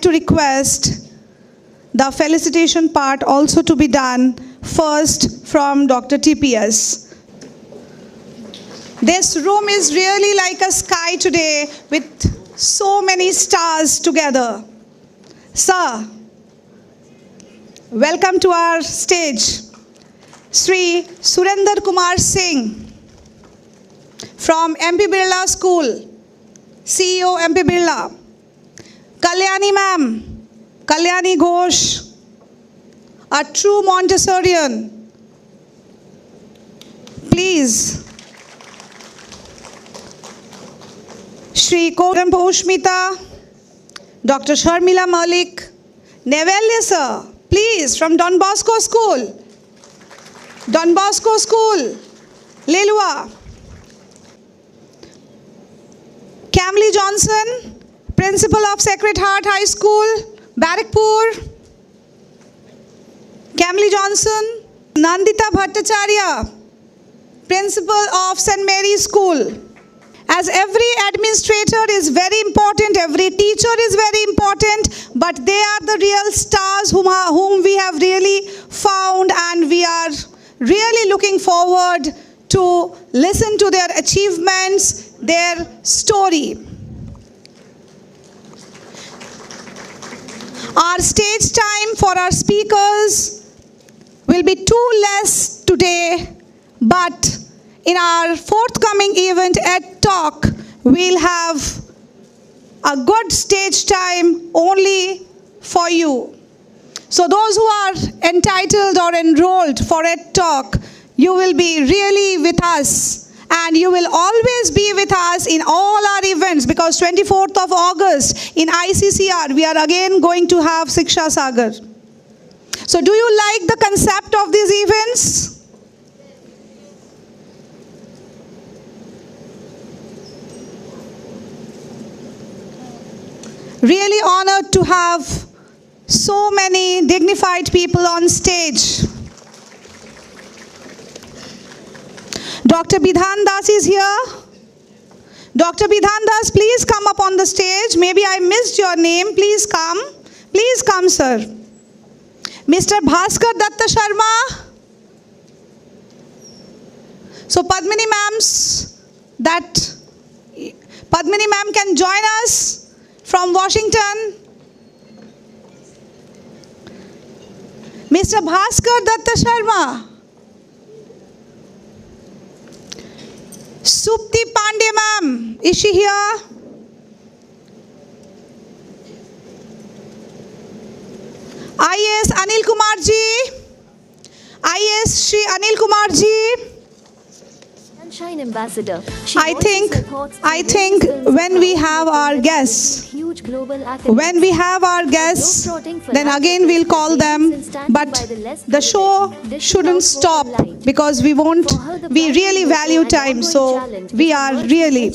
to request the felicitation part also to be done first from Dr. TPS. This room is really like a sky today with so many stars together. Sir, welcome to our stage. Sri Surinder Kumar Singh from MP Birla School, CEO MP Birla. Kalyani ma'am, Kalyani Ghosh, a true Montessorian. Please. Shri Kodam Ushmita, Dr. Sharmila Malik, Nevelya sir, please, from Don Bosco School. Don Bosco School, Lelua. Camly Johnson, Principal of Sacred Heart High School, Barrackpur. Camly Johnson. Nandita Bhattacharya, Principal of St. Mary's School. As every administrator is very important, every teacher is very important, but they are the real stars whom we have really found, and we are really looking forward to listen to their achievements, their story. Our stage time for our speakers will be too less today, but in our forthcoming event at Talk, we'll have a good stage time only for you. So those who are entitled or enrolled for ED Talk, you will be really with us, and you will always be with us in all our events, because 24th of August in ICCR, we are again going to have Shiksha Sagar. So do you like the concept of these events? Really honored to have so many dignified people on stage. Dr. Bidhan Das is here. Dr. Bidhan Das, please come up on the stage. Maybe I missed your name. Please come. Please come, sir. Mr. Bhaskar Datta Sharma. So Padmini ma'am can join us from Washington. Mr. Bhaskar Datta Sharma. Supti Pandey ma'am, is she here? IAS Anil Kumar ji. IAS Shri Anil Kumar ji. Sunshine Ambassador. I think when we have our guests, then again we'll call them, but the show shouldn't stop, because we really value time. So we are really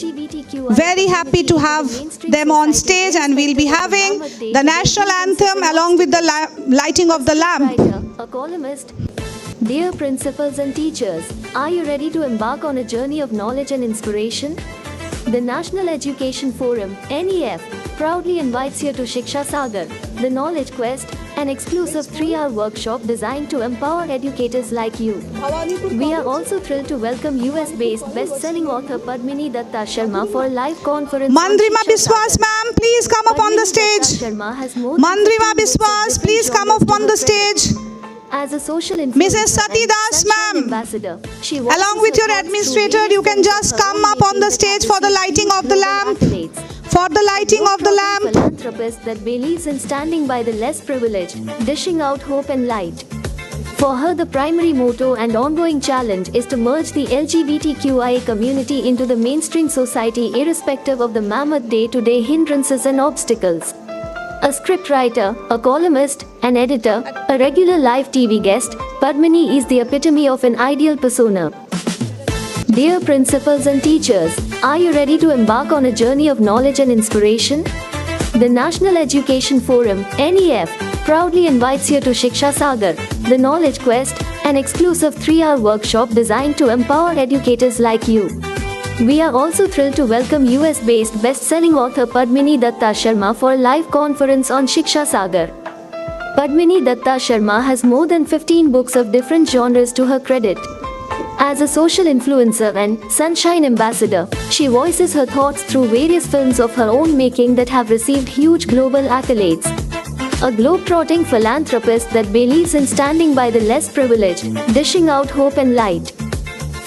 very happy to have them on stage, and we'll be having the national anthem along with the lighting of the lamp. A columnist. Dear principals and teachers, are you ready to embark on a journey of knowledge and inspiration? The National Education Forum, NEF, proudly invites you to Shiksha Sagar, the Knowledge Quest, an exclusive 3-hour workshop designed to empower educators like you. We are also thrilled to welcome US-based best-selling author Padmini Datta Sharma for a live conference. Mandrima Biswas ma'am, please come up on the stage. Mandrima Biswas, please come up on the stage. As a social Mrs. Sati Das ma'am, along with your administrator, you can just come up on the stage for the lighting of the lamp. For the lighting of the lamp. Philanthropist that believes in standing by the less privileged, dishing out hope and light. For her, the primary motto and ongoing challenge is to merge the LGBTQIA community into the mainstream society, irrespective of the mammoth day-to-day hindrances and obstacles. A scriptwriter, a columnist, an editor, a regular live TV guest, Padmini is the epitome of an ideal persona. Dear principals and teachers, are you ready to embark on a journey of knowledge and inspiration? The National Education Forum, NEF, proudly invites you to Shiksha Sagar, the Knowledge Quest, an exclusive 3-hour workshop designed to empower educators like you. We are also thrilled to welcome US-based best-selling author Padmini Datta Sharma for a live conference on Shiksha Sagar. Padmini Datta Sharma has more than 15 books of different genres to her credit. As a social influencer and sunshine ambassador, she voices her thoughts through various films of her own making that have received huge global accolades. A globe-trotting philanthropist that believes in standing by the less privileged, dishing out hope and light.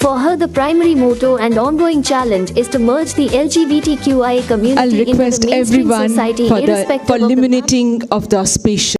For her, the primary motto and ongoing challenge is to merge the LGBTQIA community I'll into request the mainstream everyone society, for irrespective of the illuminating of the auspicious.